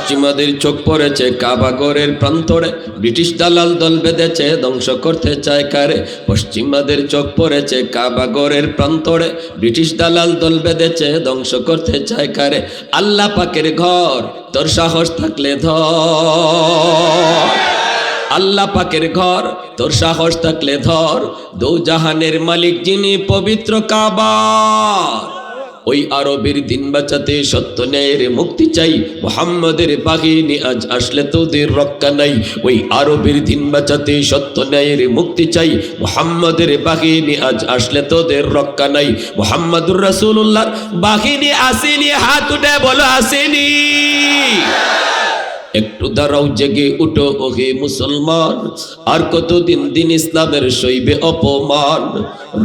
পশ্চিমাদের চোখ পড়েছে কাবা ঘরের প্রান্তরে, ব্রিটিশ দালাল দল বেঁধেছে ধ্বংস করতে চায় কারে। পশ্চিমাদের চোখ পড়েছে কাবা ঘরের প্রান্তরে, ব্রিটিশ দালাল দল বেঁধেছে ধ্বংস করতে চায় কারে। আল্লাহ পাকের ঘর তোর সাহস থাকলে ধর, আল্লাহ পাকের ঘর তোর সাহস থাকলে ধর। দো জাহানের মালিক যিনি পবিত্র কাবা, ওই আরবের দিন বাঁচাতে সত্য ন্যায়ের মুক্তি চাই। মুহাম্মাদের বাহিনী আজ আসলে তোদের রক্ষা নাই। ওই আরবের দিন বাঁচাতে সত্য ন্যায়ের মুক্তি চাই। মুহাম্মাদের বাহিনী আজ আসলে তোদের রক্ষা নাই। মুহাম্মাদুর রাসূলুল্লাহর বাহিনী আসেনি, হাত উঠে বলো আসেনি। একটু দাঁড়াও, জেগে উঠো ওহে মুসলমান, আর কতদিন দিন ইসলামের সইবে অপমান।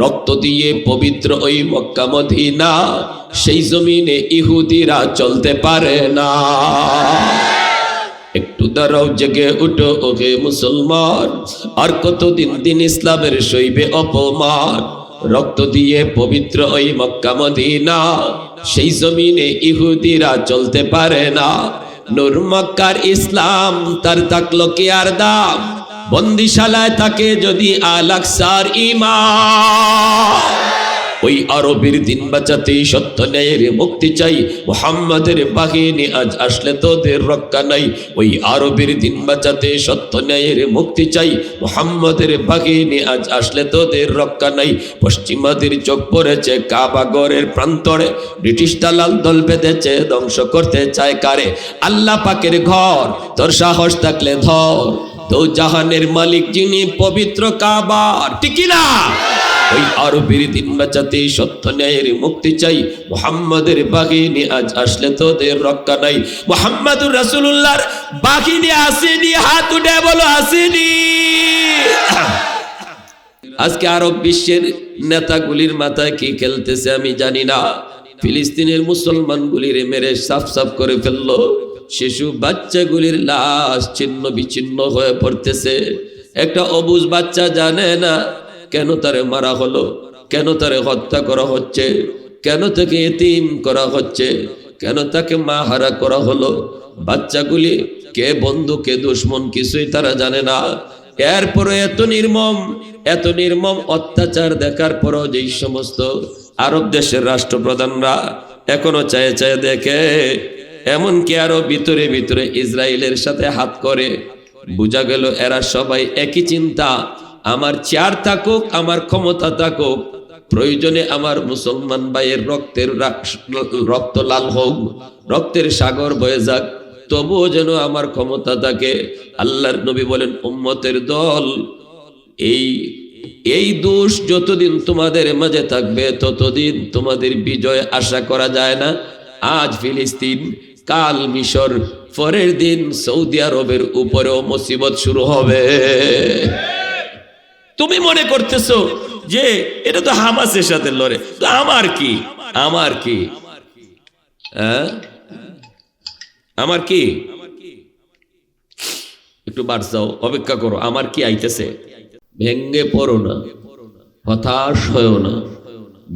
রক্ত দিয়ে পবিত্র ওই মক্কা মদিনা, সেই জমিনে ইহুদিরা চলতে পারে না। একটু দাঁড়াও, জেগে উঠো ওহে মুসলমান, আর কতদিন দিন ইসলামের সইবে অপমান। রক্ত দিয়ে পবিত্র ওই মক্কা মদিনা, সেই জমিনে ইহুদিরা চলতে পারে না। নূর মক্কার ইসলাম তার থাকলো কি আর দাম, বন্দিশালায় থাকে যদি আল আকসার ঈমান। ওই আরবের দিন বাঁচাতে সত্য ন্যায়ের মুক্তি চাই। মুহাম্মাদের বাহিনী আজ আসলে তোদের রক্ষা নাই। ওই আরবের দিন বাঁচাতে সত্য ন্যায়ের মুক্তি চাই। মুহাম্মাদের বাহিনী আজ আসলে তোদের রক্ষা নাই। পশ্চিমাদের চোখ পড়েছে কাবা ঘরের প্রান্তরে, ব্রিটিশ দালাল দল বেঁধেছে ধ্বংস করতে চায় কারে। আল্লাহ পাকের ঘর তোর সাহস থাকলে ধর। তো জাহানের মালিক যিনি পবিত্র কাবা, ঠিক না? ওই আরবের দিন বাঁচাতে সত্য ন্যায়ের মুক্তি চাই। মুহাম্মাদের বাহিনী আজ আসলে তোদের রক্ষা নাই। মুহাম্মাদুর রাসূলুল্লাহর বাহিনী আসেনি, হাত উঠে বলো আসেনি। আজকে আরব বিশ্বের নেতাগুলির মাথায় কি খেলতেছে আমি জানি না। ফিলিস্তিনের মুসলমানগুলির মেরে সাফ সাফ করে ফেললো। শিশু বাচ্চাগুলির লাশ ছিন্ন বিচ্ছিন্ন হয়ে পড়তেছে। একটা অবুঝ বাচ্চা জানে না কেন তারে মারা হলো, কেন তারে হত্যা করা হচ্ছে, কেন তাকে এতিম করা হচ্ছে, কেন তাকে মা হারা করা হলো। বাচ্চাগুলি কে বন্ধু কে দুশ্মন কিছুই তারা জানে না। এরপরে এত নির্মম অত্যাচার দেখার পরও যেই সমস্ত আরব দেশের রাষ্ট্রপ্রধানরা এখনো চায়ে চায়ে দেখে, এমনকি আরো ভিতরে ভিতরে ইসরায়েলের সাথে হাত করে, বোঝা গেল এরা সবাই একই চিন্তা। আমার চেয়ার থাকুক, আমার ক্ষমতা থাকুক, প্রয়োজনে আমার মুসলমান ভাইয়ের রক্ত লাল হোক, রক্তের সাগর বয়ে যাক, তবুও যেন আমার ক্ষমতা থাকে। আল্লাহর নবী বলেন, উম্মতের দল, এই দোষ যতদিন তোমাদের মাঝে থাকবে ততদিন তোমাদের বিজয় আশা করা যায় না। আজ ফিলিস্তিন, কাল মিশর, পরের দিন সৌদি আরবের উপরেও মুসিবত শুরু হবে। তুমি মনে করতেছো যে এটা তো হামাসের সাথে লড়ে, তো আমার কি আমার কি একটু বাড় যাও, অপেক্ষা করো, আমার কি আইতেছে। ভেঙ্গে পড়ো না, হতাশ হয়েও না,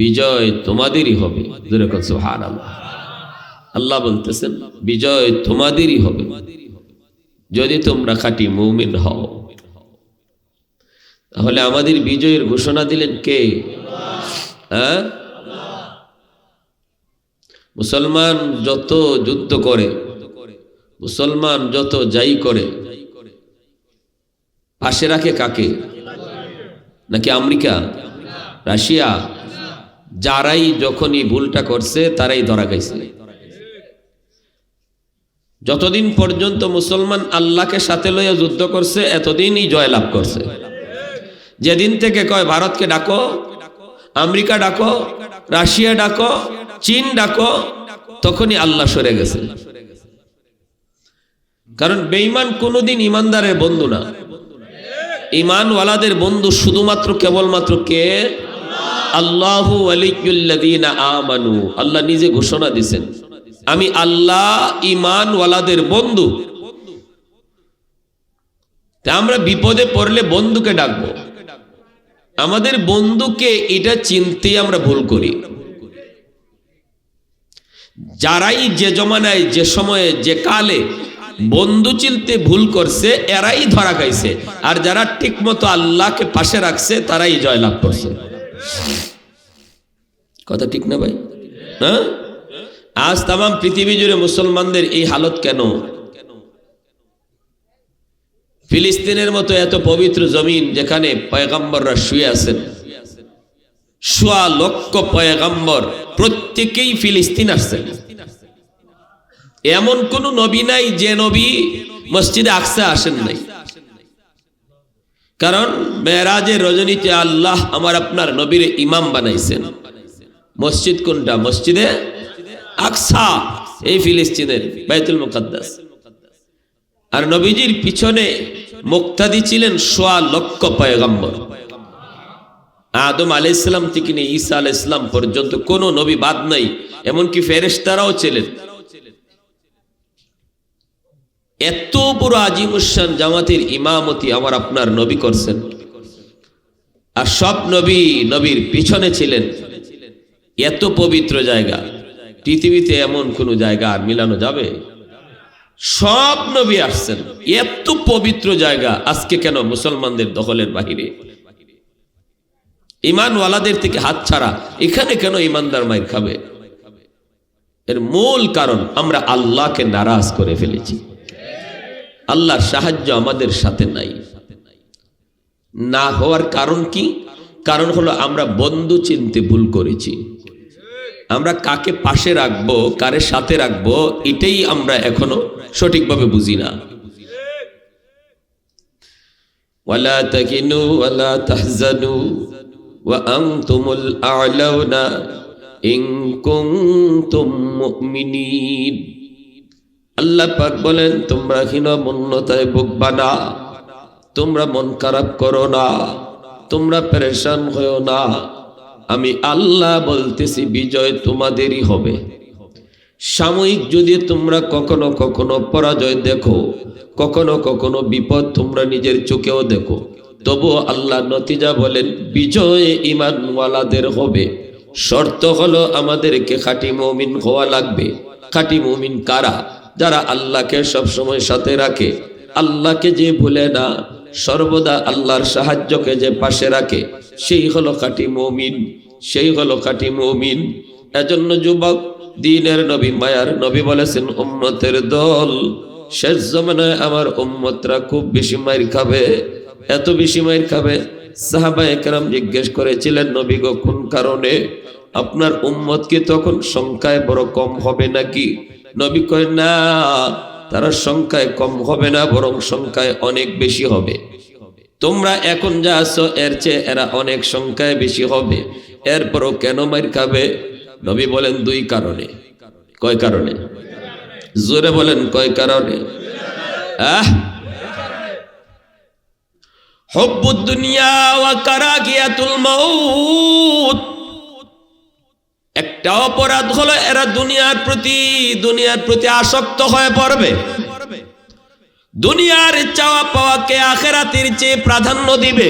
বিজয় তোমাদেরই হবে। সুবহানাল্লাহ। আল্লাহ বলতেছেন বিজয় তোমাদেরই হবে যদি তোমরা খাঁটি মুমিন হও। তাহলে আমাদের বিজয়ের ঘোষণা দিলেন কে? মুসলমান যত যুদ্ধ করে, মুসলমান যত যাই করে, পাশে রাখে কাকে? নাকি আমেরিকা, রাশিয়া? যারাই যখনই ভুলটা করছে তারাই ধরা খাইছে। যতদিন পর্যন্ত মুসলমান আল্লাহকে সাথে লইয়া যুদ্ধ করছে এতদিনই জয় লাভ করছে। যেদিন থেকে কয় ভারতকে ডাকো, আমেরিকা ডাকো, রাশিয়া ডাকো, চীন ডাকো, তখনই আল্লাহ সরে গেছে। কারণ বেঈমান কোনোদিন ইমানদারের বন্ধু না। ঈমানওয়ালাদের বন্ধু শুধুমাত্র কেবলমাত্র কে? আল্লাহু ওয়ালিয়ুল্লাযীনা আমানু। আল্লাহ নিজে ঘোষণা দিয়েছেন, আমি আল্লাহ ঈমানওয়ালাদের বন্ধু। তা আমরা বিপদে পড়লে বন্ধুকে ডাকবো। আমাদের বন্ধুকে এটা চিনতে আমরা ভুল করি। যারাই যে জমানায়, যে সময়ে, যে কালে বন্ধু চিনতে ভুল করছে এরাই ধরা খাইছে, আর যারা ঠিক মতো আল্লাহকে পাশে রাখছে তারাই জয়লাভ করছে। কথা ঠিক না ভাই? হ্যাঁ, আজ তাম পৃথিবী জুড়ে মুসলমানদের এই হালত কেন? ফিলিস্তিনের মতো এত পবিত্র জমিন যেখানে পয়গম্বররা শুয়ে আছেন, সোয়া লক্ষ পয়গম্বর প্রত্যেকেই ফিলিস্তিন আসছেন। এমন কোন নবী নাই যে নবী মসজিদে আকসা আসেন নাই। কারণ মেরাজের রজনীতে আল্লাহ আমার আপনার নবীর ইমাম বানাইছেন। মসজিদ কোনটা? মসজিদে আকসা, এই ফিলিস্তিনের বাইতুল মুকাদ্দাস। আর নবীজির পিছনে মুক্তাদি ছিলেন সোয়া লক্ষ পয়গম্বর। আদম আলাইহিস সালাম থেকে নিয়ে ঈসা আলাইহিস সালাম পর্যন্ত কোন নবী বাদ নাই, এমনকি ফেরেশতারাও ছিলেন। এত বড় আজিমুশান জামাতের ইমামতি আমার আপনার নবী করছেন, আর সব নবী নবীর পিছনে ছিলেন। এত পবিত্র জায়গা পৃথিবীতে এমন কোন জায়গা আর মিলানো যাবে? সব নবী আসছেন, এত পবিত্র জায়গা আজকে কেন মুসলমানদের দখলের বাহিরে? ইমানওয়ালাদের থেকে হাত ছাড়া এখানে কেন ইমানদার মাইর খাবে? এর মূল কারণ আমরা আল্লাহকে নারাজ করে ফেলেছি। আল্লাহর সাহায্য আমাদের সাথে নাই। না হওয়ার কারণ কি? কারণ হলো আমরা বন্ধু চিনতে ভুল করেছি। আমরা কাকে পাশে রাখবো, কারে সাথে রাখবো, এটাই আমরা এখনো সঠিকভাবে বুঝি না। ওয়ালা তাকিনু ওয়ালা তাহজানু ওয়া আনতুমুল আ'লাউনা ইন কুনতুম মুমিনিন। আল্লাহ পাক বলেন, তোমরা হীনমন্যতায় ভুগবা না, তোমরা মন খারাপ করো না, তোমরা পেরেশান হও না। আমি আল্লাহ বলতেছি বিজয় তোমাদেরই হবে। সাময়িক যদি তোমরা কখনো কখনো পরাজয় দেখো, কখনো কখনো বিপদ তোমরা নিজের চোখেও দেখো, তবুও আল্লাহ নতিজা বলেন বিজয় ঈমানওয়ালাদের হবে। শর্ত হলো আমাদেরকে খাঁটি মুমিন হওয়া লাগবে। খাঁটি মুমিন কারা? যারা আল্লাহকে সবসময় সাথে রাখে, আল্লাহকে যে ভুলে না, সর্বদা আল্লাহর সাহায্যকে যে পাশে রাখে, সেই হলো খাঁটি মুমিন, সেই হলো খাঁটি মুমিন। এজন্য যুবক, দ্বীনের নবী, মায়ার নবী বলেছেন, উম্মতের দল শেষ জামানায় আমার উম্মতরা খুব বেশি মাইর খাবে। এত বেশি মাইর খাবে, সাহাবায়ে কেরাম জিজ্ঞেস করেছিলেন, নবী গো কোন কারণে? আপনার উম্মত কি তখন সংখ্যায় বড় কম হবে নাকি? নবী কয় না, তারা সংখ্যায় কম হবে না, বরং সংখ্যায় অনেক বেশি হবে। তোমরা এখন যা আছো এর চেয়ে এরা অনেক সংখ্যায় বেশি হবে। এরপরও কেন মাইর খাবে? নবী বলেন দুই কারণে। কয় কারণে? জোরে বলেন, কয় কারণে? হুব্বুদ দুনিয়া ওয়া কারাহিয়াতুল মাউত। একটা অপরাধ হলো এরা দুনিয়ার প্রতি আসক্ত হয়ে পড়বে। দুনিয়ার চাওয়া পাওয়াকে আখিরাতের চেয়ে প্রাধান্য দিবে।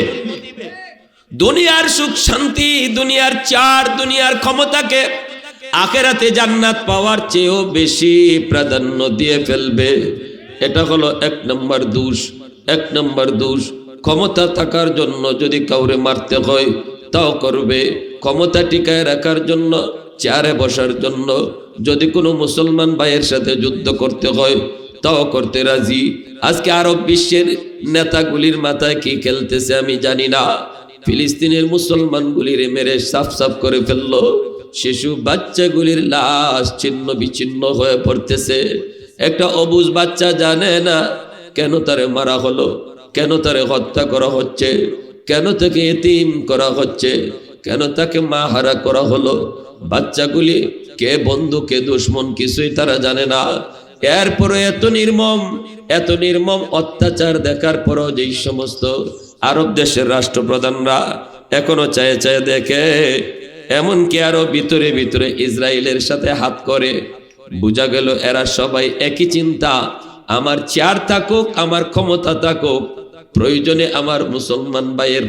দুনিয়ার সুখ শান্তি, দুনিয়ার চার, দুনিয়ার ক্ষমতাকে আখিরাতে জান্নাত পাওয়ার চেয়েও বেশি প্রাধান্য দিয়ে ফেলবে। এটা হলো এক নম্বর দোষ। এক নম্বর দোষ, ক্ষমতা থাকার জন্য যদি কাউরে মারতে হয় তাও করবে। ক্ষমতা টিকায় রাখার জন্য, চেয়ারে বসার জন্য যদি কোনো মুসলমান ভাইয়ের সাথে যুদ্ধ করতে হয় তাও করতে রাজি। আজকে আরব বিশ্বের নেতাগুলির মাথায় কি খেলতেছে আমি জানি না। ফিলিস্তিনের মুসলমানগুলির মেরে সাফ সাফ করে ফেললো। শিশু বাচ্চাগুলির লাশ ছিন্ন বিচ্ছিন্ন হয়ে পড়তেছে। একটা অবুঝ বাচ্চা জানে না কেন তারে মারা হলো, কেন তারে হত্যা করা হচ্ছে, কেন তাকে এতিম করা হচ্ছে, কেন তাকে মা হারা করা হলো। বাচ্চাগুলি কে বন্ধু কে দুশ্মন কিছুই তারা জানে না। এরপরে এত নির্মম অত্যাচার দেখার পরও যেই সমস্ত আরব দেশের রাষ্ট্রপ্রধানরা এখনো চায়ে চায়ে দেখে, এমনকি আরো ভিতরে ভিতরে ইসরায়েলের সাথে হাত করে, বোঝা গেল এরা সবাই একই চিন্তা। আমার চেয়ার থাকুক, আমার ক্ষমতা থাকুক, প্রয়োজনে আমার মুসলমান ভাইয়ের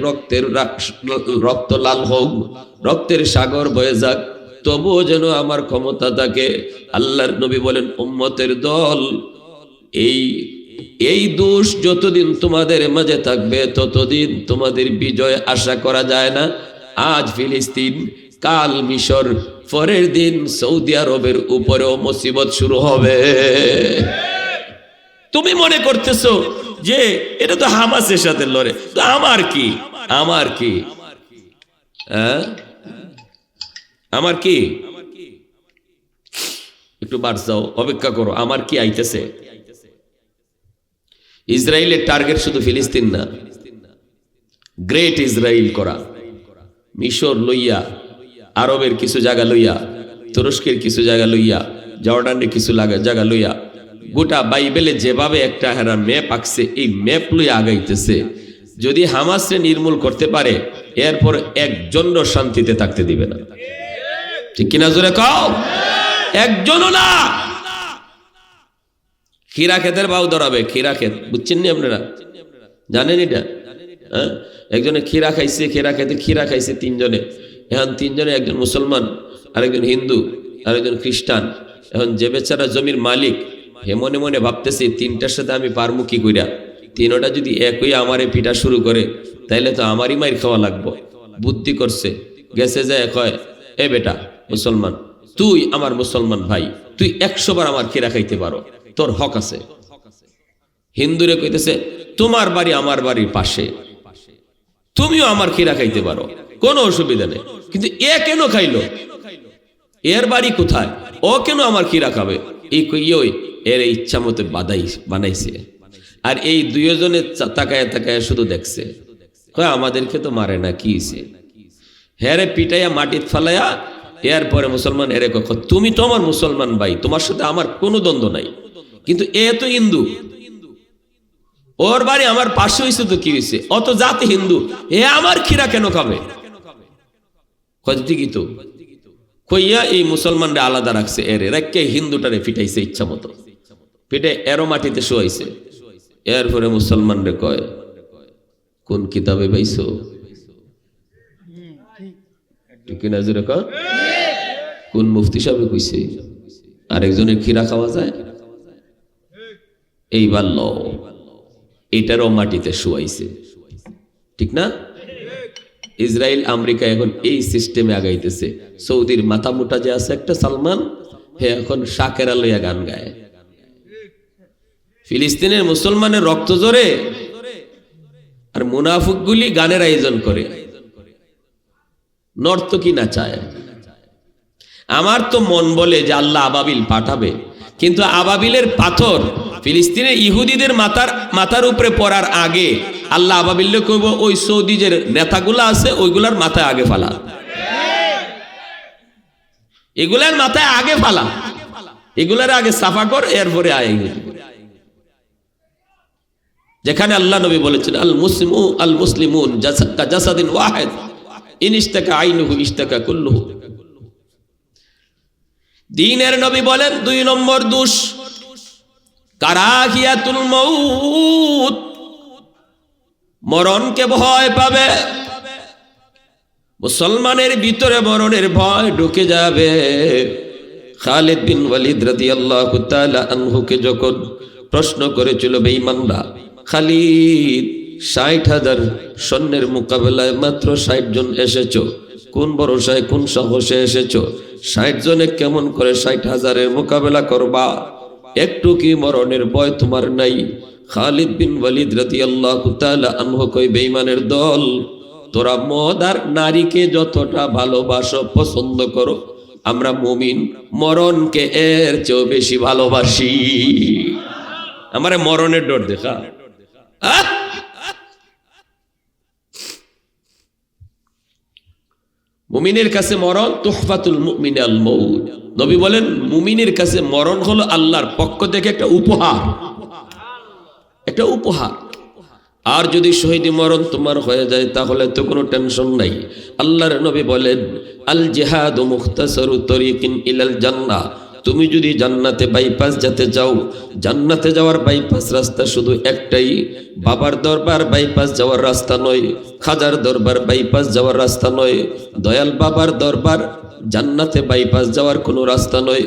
রক্ত লাল হোক, রক্তের সাগর বয়ে যাক, তবুও যেন আমার ক্ষমতা থাকে। আল্লাহর নবী বলেন, উম্মতের দল এই এই দোষ যতদিন তোমাদের মাঝে থাকবে ততদিন তোমাদের বিজয় আশা করা যায় না। আজ ফিলিস্তিন, কাল মিশর, পরের দিন সৌদি আরবের উপরেও মুসিবত শুরু হবে। তুমি মনে করতেছো যে এটা তো হামাসের সাথে লড়ে, তো আমার কি, আমার কি, আমার কি? একটু বাড় যাও, অপেক্ষা করো, আমার কি আইতেছে। ইসরায়েলের টার্গেট শুধু ফিলিস্তিন না, গ্রেট ইসরায়েল করা, মিশর লইয়া, আরবের কিছু জায়গা লইয়া, তুরস্কের কিছু জায়গা লইয়া, জর্ডানের কিছু জায়গা লইয়া, গোটা বাইবেলে যেভাবে একটা হেরা ম্যাপ আঁকছে, এই ম্যাপ লইয়া আগাইতেছে। যদি হামাসকে নির্মূল করতে পারে, এরপর একজনও শান্তিতে থাকতে দিবে না। ঠিক কিনা জোরে কও? একজনও না। খিরা ক্ষেতের বাউ ধরাবে, খিরা ক্ষেত বুঝছেন নি আপনারা? জানেন এটা? হ্যাঁ, একজনে খিরা খাইছে, খিরা খেতে খিরা খাইছে তিনজনে। এখন তিনজনে, একজন মুসলমান, আরেকজন হিন্দু, আরেকজন খ্রিস্টান। এখন যে বেচারা জমির মালিক, হে মনে মনে ভাবতেছে তিনটার সাথে আমি পারমু কি কইরা, তিনটা যদি একই আমারে পিটা শুরু করে তাইলে তো আমারই মাইর খাওয়া লাগবো। বুদ্ধি করছে, গেছে যায় কয়, এ বেটা মুসলমান, তুই আমার মুসলমান ভাই, তুই 100 বার আমার খিরা খাইতে পারো, তোর হক আছে। হিন্দুরে কইতেছে, তোমার বাড়ি আমার বাড়ির পাশে, তুমিও আমার খিরা খাইতে পারো, কোনো অসুবিধা নেই। কিন্তু এ কেন খাইলো? এর বাড়ি কোথায়? ও কেন আমার খিরা খাবে? এই কইই এর ইচ্ছা মতো বানাইছে। আর এই দুইজনে তাকায় তাকায় শুধু দেখছে, কয় আমাদেরকে তো মারে না, কি হইছে? হেরে পিটাইয়া মাটিত ফালাইয়া, এরপরে মুসলমান এরে কখ, তুমি তো আমার মুসলমান ভাই, তোমার সাথে আমার কোনো দ্বন্দ্ব নাই, কিন্তু এ তো হিন্দু, ওর বাড়ি আমার পাশে হয়েছে তো কি হয়েছে, অত জাতি হিন্দু, এ আমার খিরা কেন খাবে? ঠিকই তো। কইয়া এই মুসলমানরা আলাদা রাখছে, এর রাখকে হিন্দুটারে পিটাইছে ইচ্ছা মতো, পিটে এরও মাটিতে শোয়াইছে। এরপরে মুসলমানরে কয়, কোন কিতাবে পাইছো? ঠিক না জোরে কয়? কোন মুফতি সাহেব কইছে আরেকজনের খিরা খাওয়া যায়? এইবার ল, এটারও মাটিতে শুয়াইছে। ঠিক না? ইসরায়েল আমেরিকা এখন এই সিস্টেমে আগাইতেছে। সৌদির মাথা মোটা যে আছে একটা সালমান, হে এখন শাকেরা লইয়া গান গায়। ফিলিস্তিনের মুসলমানের রক্ত জোরে, আর মুনাফিকগুলি গানের আয়োজন করে, নর্তকী নাচায়। আমার তো মন বলে যে আল্লাহ আবাবিল পাঠাবে, কিন্তু আবাবিলের পাথর ফিলিস্তিনের ইহুদিদের মাথার উপরে পড়ার আগে আল্লাহ আবাবিলে কইব, ওই সৌদি যে নেতাগুলা আছে ওইগুলার মাথায় আগে ফালা, এগুলার মাথায় আগে ফালা, এগুলার আগে সাফা কর, এরপরে আয়। যেখানে আল্লাহ নবী বলেছেন, আল মুসলিমুন জাসাদিন ওয়াহিদ ইন ইশতাকা আইনুহু ইশতাকা কুল্লুহু। দ্বীনের নবী বলেন 2 নম্বর দোষ কারাহিয়াতুল মউত, মরণকে ভয় পাবে। মুসলমানের ভিতরে মরণের ভয় ঢুকে যাবে। খালিদ বিন ওয়ালিদ রাদিয়াল্লাহু তাআলা আনহুকে যখন প্রশ্ন করেছিল বেঈমানরা, খালিদ 60,000 সৈন্যের মোকাবেলায় মাত্র 60 জন এসেছো, কোন ভরসায় কোন সাহসে এসেছো? 60 জনে কেমন করে 60,000-এর মোকাবেলা করবা? একটু কি মরণের ভয় তোমার নাই? খালিদ বিন ওয়ালিদ রাদিয়াল্লাহু তাআলা আনহু কই, বেঈমানের দল, তোরা মদ আর নারীকে যতটা ভালোবাসো, পছন্দ করো, আমরা মুমিন মরণকে এর চেয়েও বেশি ভালোবাসি। আমারে মরণের ডর দেখা। মুমিনের কাছে মরণ তুহফাতুল মুমিন আল মউত। নবী বলেন, মুমিনের কাছে মরণ হলো আল্লাহর পক্ষ থেকে একটা উপহার, একটা উপহার। আর যদি শহীদি মরণ তোমার হয়ে যায় তাহলে তো কোনো টেনশন নাই। আল্লাহর নবী বলেন, আল জিহাদু মুখতাসারু তরিকিন ইলাল জান্নাহ। তুমি যদি জান্নাতে বাইপাস যেতে চাও, জান্নাতে যাওয়ার বাইপাস রাস্তা শুধু একটাই। বাবার দরবার বাইপাস যাওয়ার রাস্তা নয়, খাজার দরবার বাইপাস যাওয়ার রাস্তা নয়, দয়াল বাবার দরবার জান্নাতে বাইপাস যাওয়ার কোনো রাস্তা নয়।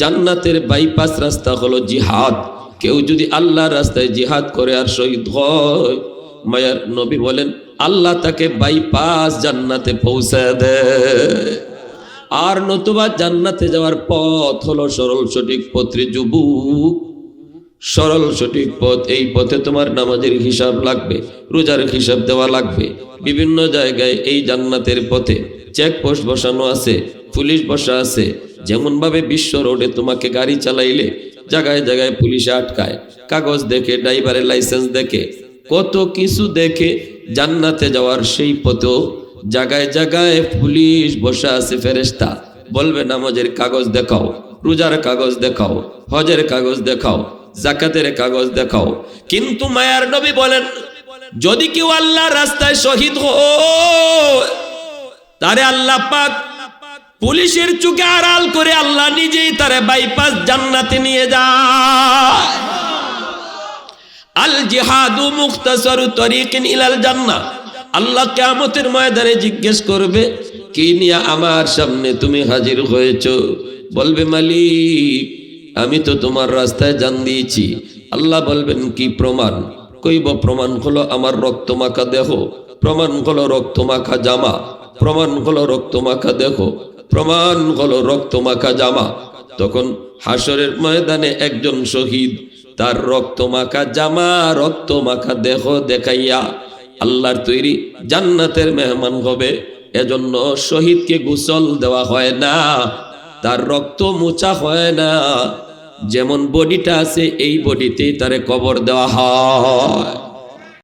জান্নাতের বাইপাস রাস্তা হলো জিহাদ। কেউ যদি আল্লাহর রাস্তায় জিহাদ করে আর শহীদ হয়, মায়ার নবী বলেন আল্লাহ তাকে বাইপাস জান্নাতে পৌঁছে দেয়। আর নতুবা জান্নাতে যাওয়ার পথ হলো সরল সঠিক পথে। যুবক, সরল সঠিক পথ, এই পথে তোমার নামাজের হিসাব লাগবে, রোজার হিসাব দেওয়া লাগবে। বিভিন্ন জায়গায় এই জান্নাতের পথে চেকপোস্ট বসানো আছে, পুলিশ বসা আছে। যেমন ভাবে বিশ্ব রোডে তোমাকে গাড়ি চালাইলে জায়গায় জায়গায় পুলিশে আটকায়, কাগজ দেখে, ড্রাইভারের লাইসেন্স দেখে, কত কিছু দেখে। জান্নাতে যাওয়ার সেই পথেও জায়গায় জায়গায় পুলিশ বসা আছে, ফেরেশতা বলবে নামাজের কাগজ দেখাও, রোজার কাগজ দেখাও, হজের কাগজ দেখাও, যাকাতের কাগজ দেখাও। কিন্তু মায়ার নবী বলেন যদি কেউ আল্লাহর রাস্তায় শহীদ হয়, তারে আল্লাহ পাক পুলিশের চোখে আড়াল করে আল্লাহ নিজেই তারে বাইপাস জান্নাতে নিয়ে যায়। আল জিহাদু মুখতাসারু তরিকিন ইলাল জান্নাহ। আল্লাহ কিয়ামতের ময়দানে জিজ্ঞেস করবে, কি নিয়ে আমার সামনে তুমি হাজির হয়েছো? বলবে মালিক, আমি তো তোমার রাস্তায় জান দিয়েছি। আল্লাহ বলবেন কি প্রমাণ? কইব প্রমাণ হলো আমার রক্ত মাখা দেহ, প্রমাণ হলো রক্ত মাখা জামা, প্রমাণ হলো রক্ত মাখা দেহ, প্রমাণ হলো রক্ত মাখা জামা। তখন হাসরের ময়দানে একজন শহীদ তার রক্ত মাখা জামা, রক্ত মাখা দেহ দেখাইয়া আল্লাহর তৈরি জান্নাতের মেহমান হবে। এজন্য শহীদকে গোসল দেওয়া হয় না, তার রক্ত মোছা হয় না। যেমন বডিটা আছে এই বডিতেই তারে কবর দেওয়া হয়।